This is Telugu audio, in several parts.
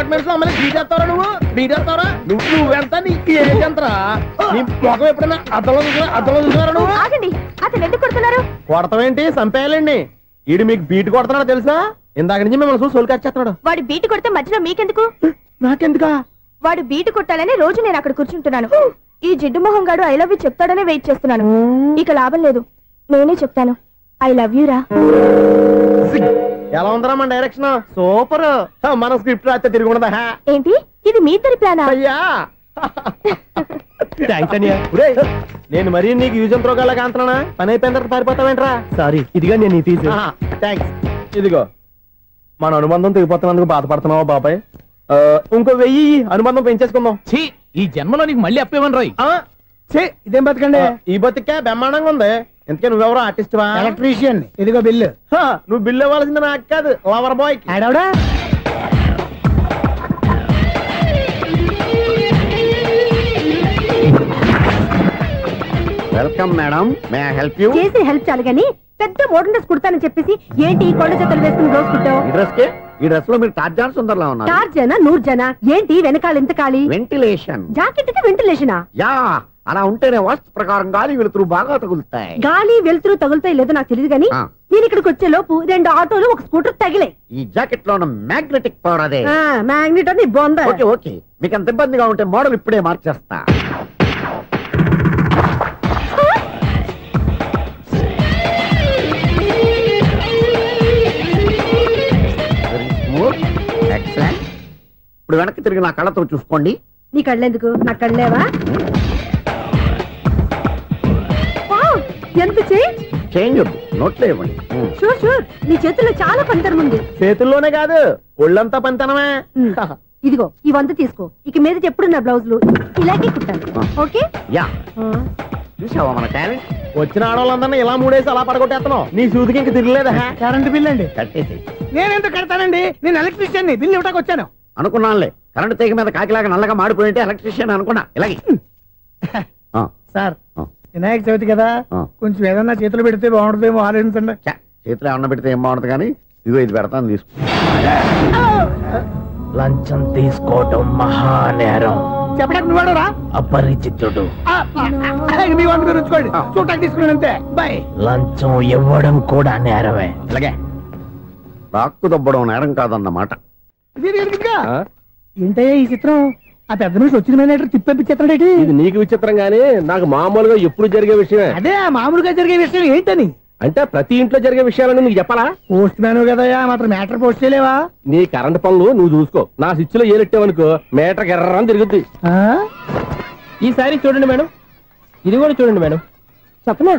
అపార్ట్మెంట్స్ లో అమ్మని బీటేస్తారా బీటేస్తారా నువ్వెంత నీకు ఏంటంతరా నీ మొఖం ఎప్పుడైనా అద్దంలో చూసారా నువ్వు? ఆగండి, అతను ఎందుకు కొడుతున్నారు? కొడతామేంటి? చంపేయాలండి. ఈడు మీకు బీట్ కొడుతున్నాడు తెలుసా? ఇందాక నుంచి మిమ్మల్ని చూసి సోల్కి వచ్చేస్తున్నాడు. వాడు బీటు కొడితే మధ్యలో మీకెందుకు? నాకెందుకా? వాడు బీటు కొట్టాలని రోజు నేను అక్కడ కూర్చుంటున్నాను. ఈ జిడ్డు మొహం గాడు ఐ లవ్ యూ చెప్తాడనే వెయిట్ చేస్తున్నాను. ఇక లాభం లేదు, నేనే చెప్తాను ఐ లవ్ యూ రా. ఎలా ఉందరా మన డైరెక్షన్? సూపర్. మన స్క్రిప్ట్ రాస్తే తిరిగి ఉండదా? ఏంటి ఇది మీ ఇద్దరి ప్లానా? అయ్యా నేను మరీ నీకు యూజ్ అండ్ త్రోగాలా కాంతనా? పని అయిపోయిన తర్వాత పారిపోతావేంట్రా? సారీ, ఇదిగా నేను థ్యాంక్స్. ఇదిగో మన అనుబంధం తెగిపోతున్నందుకు బాధపడుతున్నావా బాబాయ్? ఇంకో 1000 అనుబంధం పెంచేసుకుందాం. ఈ జన్మలో నీకు మళ్ళీ అప్పేమని రాయి. ఇదేం బతకండి? ఈ బతికే బ్రహ్మాండంగా ఉంది. ఎందుకే నువ్వెవరో ఆర్టిస్ట్ వా? ఎలక్ట్రీషియన్. ఇదిగో బిల్లు. నువ్వు బిల్లు ఇవ్వాల్సింది నాకు కాదు, లవర్ బాయ్. ఆడవడా? Welcome madam, may I help you? చేసి హెల్ప్ చాలు గానీ పెద్ద మోడల్ డ్రెస్ కుడతానని చెప్పేసి ఏంటి కొండ జతలు వేసుకుని రోజు కుట్టావు? ఈ డ్రెస్ లో మీరు టార్జాన్ సుందర్లా ఉన్నారు. టార్జనా నూర్జనా? ఏంటి వెనకాల ఎంత ఖాళీ? వెంటిలేషన్. జాకెట్ కి వెంటిలేషనా? యా, అలా ఉంటేనే వాస్తు ప్రకారం గాలి వెలుతురు బాగా తగులుతాయి. గాలి వెలుతురు తగులుతాయి లేదో నాకు తెలియదు గానీ నేను ఇక్కడికి వచ్చే లోపు 2 ఆటోలు ఒక స్కూటర్ తగిలాయి. ఈ జాకెట్ లో ఉన్న మ్యాగ్నెటిక్ పవర్ అదే. మ్యాగ్నెట్ అని బొంద. ఓకే, మీకు అంత ఇబ్బందిగా ఉంటే మోడల్ ఇప్పుడే మార్చేస్తా. ఇప్పుడు వెనక్కి తిరిగి నా కళ్ళతో చూసుకోండి. నీ కళ్ళెందుకు? నా కళ్ళేవా? ఎంత చేంజ్ నోట్లో ఇవ్వండి. షూర్ షూర్, నీ చేతుల్లో చాలా పనితనం ఉంది. చేతుల్లోనే కాదు, ఒళ్ళంతా పనితనమే. ఇదిగో ఈ 100 తీసుకో. ఇక మీద ఎప్పుడు నా బ్లౌజులు ఇలాగే కుట్టాను. ఓకే? యా. చూసావా మన టాలెంట్? వచ్చిన ఆడవాళ్ళందరినీ ఇలా మూడేసి అలా పడగొట్టేస్తున్నావు. నీ సూదికి ఇంక తిరగలేదా? కరెంట్ బిల్ అండి. కట్టేసి. నేనెందుకు కడతానండి? నేను ఎలక్ట్రీషియన్. బిల్ ఇవ్వడానికి వచ్చాను. అనుకున్నానులే, కరెంట్ తీగ మీద కాకిలాగా నల్లగా మాడిపోయింటే ఎలక్ట్రీషియన్ అనుకున్నా. ఇలాగే సార్, వినాయక చవితి కదా, కొంచెం ఏదన్నా చేతులు పెడితే బాగుంటుందేమో ఆలోచించండి. చేతులు ఏమన్నా పెడితే ఏం బాగుంటుంది కానీ ఇదిగో ఇది పెడతాను, తీసుకో. లంచం తీసుకోవటం మహానేరం. చెప్పడానికి నువ్వాడరా? అపరిచితుడు. మీ వంట మీరు ఉంచుకోండి, చూడటానికి తీసుకున్నాను అంతే. బాయ్. లంచం ఇవ్వడం కూడా నేరమే. ఇలాగే రాక్కు దబ్బడం నేరం కాదన్నమాట. ఏంటయ్యా ఈ చిత్రం? ఆ పెద్ద నుంచి వచ్చిన మేనేటర్ తిప్పించేస్తాడేటి? ఇది నీకు విచిత్రం గానీ నాకు మామూలుగా ఎప్పుడు జరిగే విషయమే. అదే మామూలుగా జరిగే విషయం ఏంటని? అంటే ప్రతి ఇంట్లో జరిగే విషయాలని నీకు చెప్పాలా? పోస్ట్ మ్యాన్ కదయ్యా, మాత్రం మ్యాటర్ పోస్ట్ చేయలేవా? నీ కరెంట్ పనులు నువ్వు చూసుకో. నా స్విచ్ లో ఏలెట్టావనుకో మీటర్ ఎర్రని తిరుగుద్ది. ఈసారి చూడండి మేడం, ఇది కూడా చూడండి మేడం. చెప్పనా?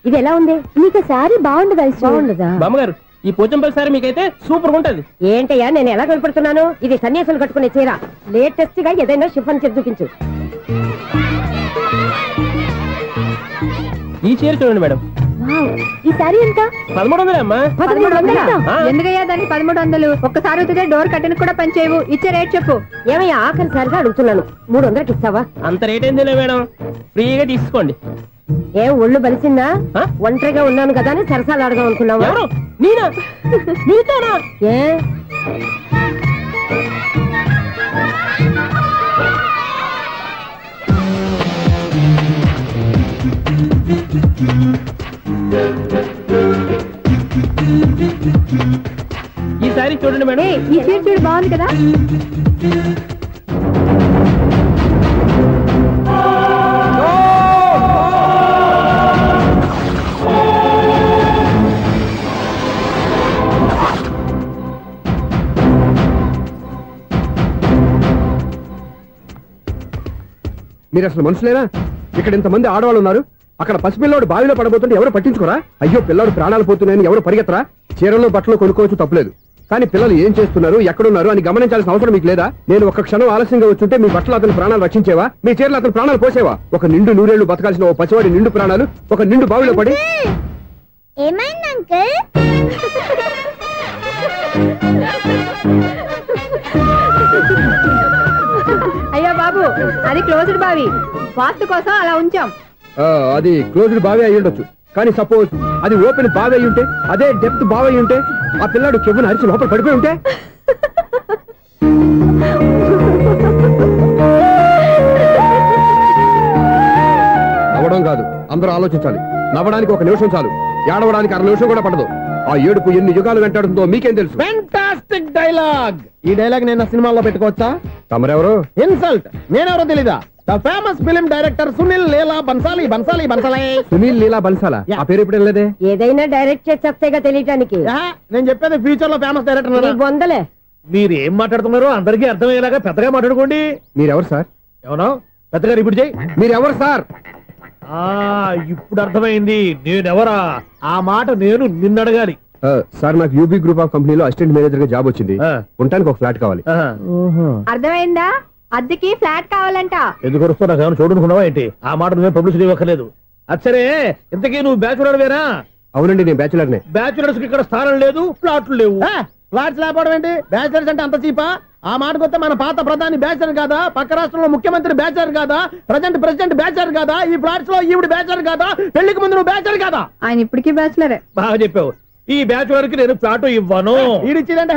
ఇది ఎలా ఉంది? నీకు సారీ బాగుండదా? బాగుండదా బామ్మగారు? ఈ పోచంపల్లి సారీ మీకైతే సూపర్ ఉంటది. ఏంటయ్యా నేను ఎలా కనపడుతున్నాను? ఇది సన్యాసులు కట్టుకునే చీర. లేటెస్ట్ గా ఏదైనా షిఫాన్ చేసి చూపించు. ఈ చీర చూడండి మేడం. ఈ సారీ ఎంత? 1300 అమ్మా. 1300? ఎందుకయ్యా దాన్ని 1300? ఒక్కసారి వచ్చితే డోర్ కట్టెన్ కూడా పనిచేయవు. ఇచ్చే రేట్ చెప్పు. ఏమయ్యా ఆఖరిసారిగా అడుగుతున్నాను, 300కి ఇస్తావా? అంత రేట్ ఏంది మేడం, ఫ్రీగా తీసుకోండి. ఏం ఒళ్ళు బలిసిందా? ఒంటరిగా ఉన్నాను కదా అని సరసాలు అడగా అనుకున్నావా? నేనా? నీతోనా? ఏ ఈ సారీ చూడండి మేడం. ఈ చీర చూడు, బాగుంది కదా? మీరు అసలు మనుషులేనా? ఇక్కడ ఇంతమంది ఆడవాళ్ళు ఉన్నారు, అక్కడ పసిపిల్లాడు బావిలో పడబోతుంటే ఎవరు పట్టించుకోరా? అయ్యో పిల్లాడు ప్రాణాలు పోతున్నాయని ఎవరు పరిగెత్తరా? చీరలో బట్టలు కొనుక్కోవచ్చు, తప్పలేదు. కానీ పిల్లలు ఏం చేస్తున్నారు, ఎక్కడున్నారు అని గమనించాల్సిన అవసరం మీకు లేదా? నేను ఒక్క క్షణం ఆలస్యంగా వచ్చుంటే మీ బట్టలు అతని ప్రాణాలు రక్షించేవా? మీ చీరలు అతని ప్రాణాలు పోసేవా? ఒక నిండు నూరేళ్లు బతకాల్సిన ఓ పసివాడి నిండు ప్రాణాలు ఒక నిండు బావిలో పడి. ఏమైంది అంకుల్? అయ్యో బాబు, అది క్లోజ్డ్ బావి, వాస్తు కోసం అలా ఉంచాం. అది క్లోజ్డ్ బావి అయి ఉండొచ్చు, కానీ సపోజ్ అది ఓపెన్ బావి అయి ఉంటే, అదే డెప్త్ బావి అయి ఉంటే, ఆ పిల్లాడు చెవును అరిచి లోపల పడిపోయి ఉంటే అందరూ ఆలోచించాలి. నవ్వడానికి 1 నిమిషం చాలు, ఏడవడానికి 1/2 నిమిషం కూడా పడదు. ఆ ఏడుపు ఎన్ని యుగాలు వెంటాడుతుందో మీకేం తెలుసు? Fantastic dialogue. ఈ డైలాగ్ నేను సినిమాలో పెట్టుకోవచ్చా? తమరెవరు? ఇన్సల్ట్. నేనెవరో తెలీదా? The famous film director Sunil Leela Bhansali. Sunil Leela బన్సాలా? ఆ పేరు ఇప్పుడు లేదే. ఏదైనా డైరెక్ట్ చేసేస్తేగా తెలియటానికి. నేను చెప్పేది ఫ్యూచర్ లో ఫేమస్ డైరెక్టర్. బొందలే. మీరు ఏం మాట్లాడుతున్నారో అందరికీ అర్థమయ్యేలాగా పెద్దగా మాట్లాడుకోండి. మీరెవరు సార్? ఎవరో పెద్దగా రిపీట్ చేయి. మీరెవరు సార్? ఇప్పుడు అర్థమైంది నేనెవరా. ఆ మాట నేను నిన్ను అడగాలి. సార్, నాకు యూబీ గ్రూప్ ఆఫ్ కంపెనీలో అసిస్టెంట్ మేనేజర్ గా జాబ్ వచ్చింది. ఉండటానికి ఒక ఫ్లాట్ కావాలి. అర్థమైందా? అద్దెకి ఫ్లాట్ కావాలంట. ఎందుకు వస్తున్నా? నాకు ఏమైనా చూడనుకున్నావా ఏంటి? ఆ మాట నువ్వే పబ్లిసిటీ ఇవ్వక్కర్లేదు. అచ్చరే, ఇంతకీ నువ్వు బ్యాచులర్ వేరా? అవునండి, నేను బ్యాచులర్నే. బ్యాచులర్స్ కి ఇక్కడ స్థానం లేదు, ఫ్లాట్లు లేవు. ఫ్లాట్స్ లేకపోవడం ఏంటి? బ్యాచులర్స్ అంటే అంత చీపా? ఆ మాటకొస్తే మన పాత ప్రధాని బ్యాచులర్ కాదా? పక్క రాష్ట్రంలో ముఖ్యమంత్రి బ్యాచులర్ కాదా? ప్రెసిడెంట్ బ్యాచులర్ కాదా? ఈ ఫ్లాట్స్ లో ఈవిడ బ్యాచులర్ కాదా? పెళ్లికి ముందు నువ్వు బ్యాచులర్ కాదా? ఆయన ఇప్పటికీ బ్యాచులరే. బాగా చెప్పావు. ఈ బ్యాచులర్ కి నేను ఫ్లాట్ ఇవ్వను. ఈడిచ్చిందంటే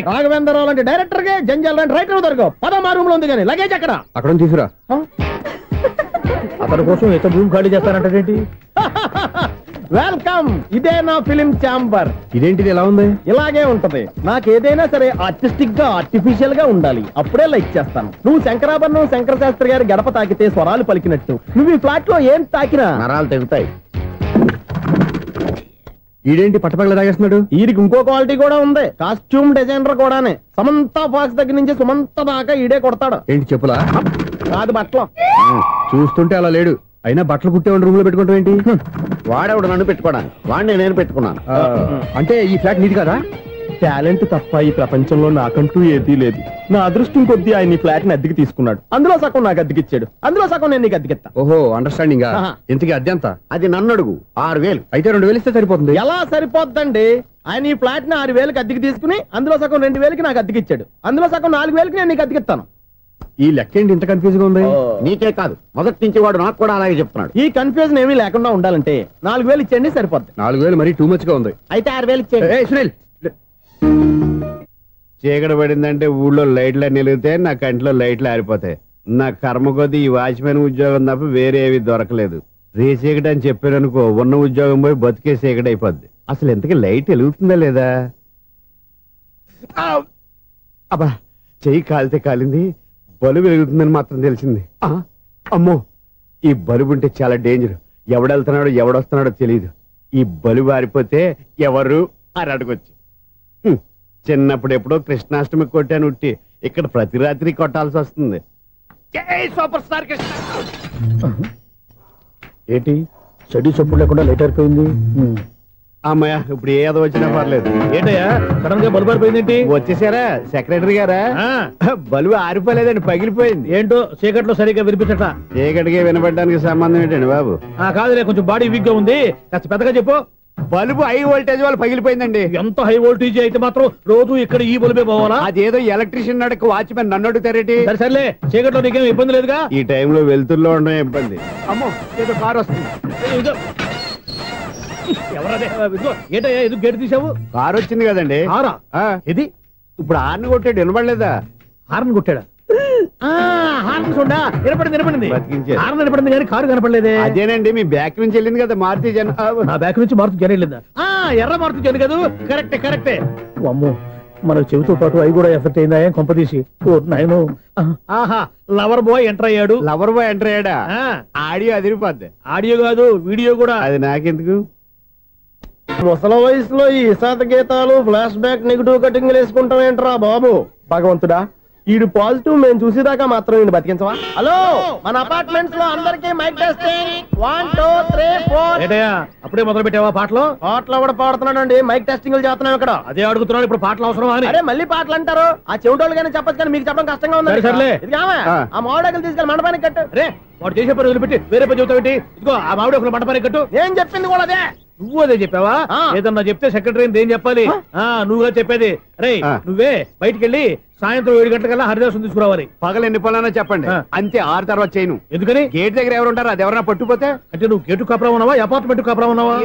రాఘవేంద్రరావు లాంటి డైరెక్టర్ కి జంజల్ లాంటి రైటర్ దొరకవు. 10 రూమ్ లో ఉంది కానీ లగేజ్ అక్కడ. అక్కడ తీసుకురా. అతని కోసం ఎంత రూమ్ ఖాళీ చేస్తానంటే వెల్కమ్. ఇదే నా ఫిలిం ఛాంబర్. ఇదేంటిది ఎలా ఉంది? ఇలాగే ఉంటది. నాకు ఏదైనా సరే ఆర్టిస్టిక్ గా ఆర్టిఫిషియల్ గా ఉండాలి, అప్పుడే లైక్ చేస్తాను. నువ్వు శంకరాభరణం శంకర శాస్త్రి గారి గడప తాకితే స్వరాలు పలికినట్టు నువ్వు ఈ ఫ్లాట్ లో ఏం తాకినా నరాలు తెగుతాయి. ఈడేంటి పట్టపగల తాగేస్తున్నాడు? వీడికి ఇంకో క్వాలిటీ కూడా ఉంది. కాస్ట్యూమ్ డిజైనర్ కూడానే. సమంత ఫాక్స్ దగ్గర నుంచి సుమంత దాకా ఈడే కొడతాడు. ఏంటి చెప్పులా? కాదు, బట్టలు. చూస్తుంటే అలా లేడు. అయినా బట్టలు కుట్టేవాడు రూమ్ లో పెట్టుకుంటాం ఏంటి? వాడేవాడు నన్ను పెట్టుకోవడానికి, వాడిని నేను పెట్టుకున్నాను. అంటే ఈ ఫ్లాట్ నీది కదా? టాలెంట్ తప్ప ఈ ప్రపంచంలో నాకంటూ ఏదీ లేదు. నా అదృష్టం కొద్దీ ఆయన ఈ ఫ్లాట్ ని అద్దెకి తీసుకున్నాడు. అందులో సగం నాకు అద్దెకిచ్చాడు, అందులో సగం నేను నీకు అద్దెకిస్తా. ఓహో, అండర్స్టాండింగ్. ఇంతకీ అద్దె ఎంత? అది నన్ను అడుగు. 6000. అయితే 2000 ఇస్తే సరిపోతుంది. ఎలా సరిపోద్దండి? ఆయన ఈ ఫ్లాట్ ని 6000కి అద్దెకి తీసుకుని అందులో సగం 2000కి నాకు అద్దెకిచ్చాడు, అందులో సగం 4000కి నేను నీకు అద్దెకిస్తాను. ఈ లెక్క ఏంటి ఇంత కన్ఫ్యూజ్ గా ఉంది? నీకే కాదు, మొదటి నుంచి వాడు నాకు కూడా అలాగే చెప్తున్నాడు. ఈ కన్ఫ్యూజన్ ఏమీ లేకుండా ఉండాలంటే 4000 ఇచ్చేయండి, సరిపోద్ది. 4000 మరీ టూ మచ్ గా ఉంది. అయితే 6000 ఇచ్చేయండి. సునీల్, చీకటి పడిందంటే ఊళ్ళో లైట్లు నిలిగితే నా కంటిలో లైట్లు ఆరిపోతాయి. నా కర్మ కొద్దీ ఈ వాచ్మెన్ ఉద్యోగం తప్ప వేరే ఏవి దొరకలేదు. రేచీకటి అని చెప్పారనుకో, ఉన్న ఉద్యోగం పోయి బతికే చీకటి అయిపోద్ది. అసలు ఎంతకీ లైట్ వెలుగుతుందా లేదా? అబ్బా, చెయ్యి కాలితే కాలింది, బలుబు వెలుగుతుందని మాత్రం తెలిసింది. అమ్మో, ఈ బలుబు ఉంటే చాలా డేంజర్. ఎవడెళ్తున్నాడో ఎవడొస్తున్నాడో తెలియదు. ఈ బలుబు ఆరిపోతే ఎవరు అని అడగొచ్చు. చిన్నప్పుడు ఎప్పుడో కృష్ణాష్టమి కొట్టాను ఉట్టి, ఇక్కడ ప్రతి రాత్రి కొట్టాల్సి వస్తుంది. Super star Krishna. ఏంటి చెడు చెప్పుడు లేకుండా లేట్ అయిపోయింది? అమ్మయ్య, ఇప్పుడు ఏదో వచ్చినా పర్లేదు. ఏంటయ్యా సడన్ గా బల్బు అయిపోయింది? వచ్చేసారా సెక్రటరీ గారా? బలుబు ఆరిపోలేదండి, పగిలిపోయింది. ఏంటో చీకట్లో సరిగ్గా వినిపించట. చీకటికి వినపడడానికి సంబంధం ఏంటండి బాబు? కాదులే, కొంచెం బాడీ వీక్ గా ఉంది, కాస్త పెద్దగా చెప్పు. బల్బు హై వోల్టేజ్ వాళ్ళు పగిలిపోయిందండి. ఎంత హై వోల్టేజ్ అయితే మాత్రం రోజు ఇక్కడ ఈ బల్బే పోవాలా? అదేదో ఎలక్ట్రీషియన్ నడక వాచ్మెన్ నన్ను అడుగుతారేటి? సర్లే, చీకట్లో నీకేం ఇబ్బంది లేదుగా? ఈ టైంలో వెళ్తుల్లో ఉండడం ఇబ్బంది. అమ్మో, ఏదో కారు వస్తుంది. ఎవరదే? ఏంటయ్యా ఇది గేట్ తీసావు? కారు వచ్చింది కదండి. కారా? ఇది ఇప్పుడు హార్న్ కొట్టాడు, వినపడలేదా? హార్న్ కొట్టాడా? హార్న్ చూడా వినపడింది. బతికించాడు. హార్న్ వినపడింది కానీ కారు కనపడలేదే. అదేనండి, మీ బ్యాక్ నుంచి వెళ్ళింది కదా మారుతి జన. నా బ్యాక్ నుంచి మారుతి జన వెళ్ళిందా? ఎర్ర మారుతి జన కదా? కరెక్టే. అమ్మో, మన చెవితో పాటు అవి కూడా ఎఫెక్ట్ అయిందా కొంపదీసి? ఆహా, లవర్ బాయ్ ఎంటర్ అయ్యాడు. లవర్ బాయ్ ఎంటర్ అయ్యాడా? ఆడియో అదిరిపోద్ది. ఆడియో కాదు, వీడియో కూడా. అది నాకెందుకు? ముసల వయసులో ఈ ఇసాత గీతాలు, ఫ్లాష్ బ్యాక్, నెగిటివ్ కటింగ్ వేసుకుంటాం ఏంట్రా బాబు? భగవంతుడా, ఈడు పాజిటివ్ మేము చూసేదాకా మాత్రం ఈయన బతికించవా? హలో, మన అపార్ట్మెంట్స్ లో అందరికీ మైక్ టెస్టింగ్. 1 2 3 4. అప్పుడే మొదలు పెట్టావా పాటలు? పాటలు కూడా పాడుతున్నాడు. మైక్ టెస్టింగ్ చేస్తున్నాం ఇక్కడ. అదే అడుగుతున్నాడు, ఇప్పుడు పాటలు అవసరం అని. అరే మళ్ళీ పాటలు అంటారు. ఆ చెవిటోళ్ళు కానీ చెప్పచ్చు, కానీ మీకు చెప్పడం కష్టంగా ఉంది. సర్లే, ఆ మామిడాకులు తీసుకెళ్ళి మండపానికి కట్టు. రే, వాడు చేసే పని వదిలిపెట్టి వేరే పని చెబుతావు ఏంటి? ఇదిగో ఆ మామిడాకులు మండపానికి కట్టు. నేను చెప్పింది కూడా అదే. నువ్వు అదే చెప్పావా? ఏదన్నా చెప్తే సెక్రటరీ ఏం చెప్పాలి? నువ్వుగా చెప్పేది. రే, నువ్వే బయటికి వెళ్ళి సాయంత్రం 7 గంటలకల్లా హరిదాసం తీసుకురావాలి. పగలు ఎన్ని పనులన్నా చెప్పండి, అంతే. 6 తర్వాత చేయను. ఎందుకని? గేట్ దగ్గర ఎవరు ఉంటారు? అది ఎవరన్నా పట్టుపోతే. అంటే నువ్వు గేటు కాపురా ఉన్నావా, అపార్ట్మెంట్ కాపురా ఉన్నావా?